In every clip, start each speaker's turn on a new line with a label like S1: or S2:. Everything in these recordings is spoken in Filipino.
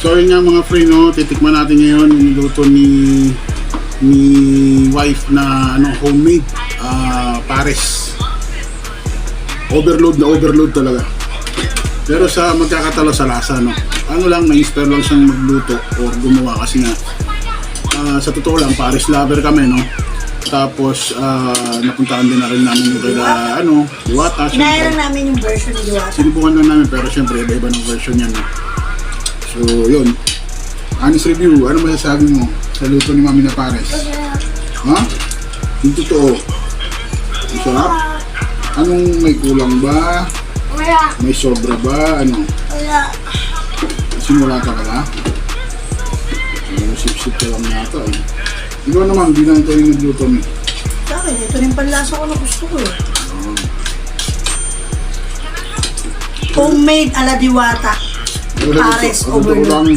S1: So yun nga mga friend, no, titikman natin ngayon yung niluto ni wife na homemade pares. Overload na overload talaga. Pero sa magkakatalo sa lasa, no, lang, na-inspire lang siyang magluto or gumawa kasi nga sa totoo lang, pares lover kami, no. Tapos napuntahan din na rin namin yung kaya Diwata.
S2: Kinaya lang namin yung version ni Diwata.
S1: Sinubukan lang namin, pero syempre iba-iba ng version yan, no. So yun, honest review, ano masasabi mo sa luto ni Mami na pares? Ha? Yung totoo, ang sarap? Anong may kulang ba?
S2: Wala.
S1: May sobra ba? Ano?
S2: Wala.
S1: Simula ka ba? Sip-sip ka lang yata eh. Ikaw naman, hindi na ito yung nagluto mo.
S2: Sa akin, ito rin panlasa ko na gusto ko eh. Homemade ala Diwata. Pares overload.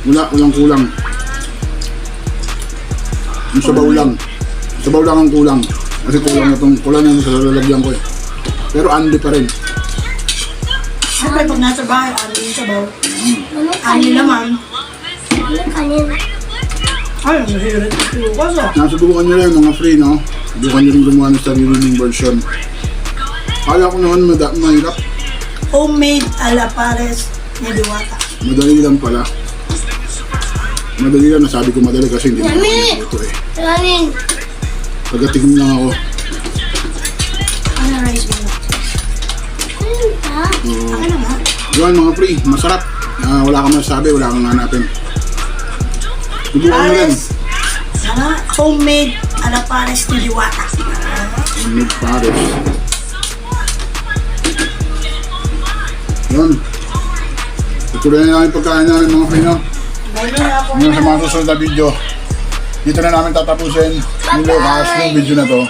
S1: Walang kulang. Yung sabaw lang. Sabaw lang ang kulang. Kasi kulang na sa lalagyan ko eh. Pero andi pa rin.
S2: Siyempre pag nasa bahay, ano yung sabaw? Ano naman?
S3: Ano kanin?
S2: Ay, mahirit ito kasi.
S1: Nasubukan nyo rin mga free, no? Subukan nyo rin gumawa ng sarili ng version. Kala ko naman mahirap.
S2: Homemade ala pares ni Diwata.
S1: Madali lang pala. Madali lang, nasabi ko madali kasi hindi mo ito eh.
S3: Kanin.
S1: Pagkatingin lang ako.
S2: Ano rice mo? Ano na nga?
S1: Yun mga free, masarap. Wala kang masasabi, wala kang hanapin. Subukan mo rin.
S2: Pares. Homemade ala pares ni Diwata.
S1: Homemade pares. Yun. Tutuloy na namin pagkain namin mga free, no? Ngayon sa mga susunod na video, dito na namin tatapusin yung video na to.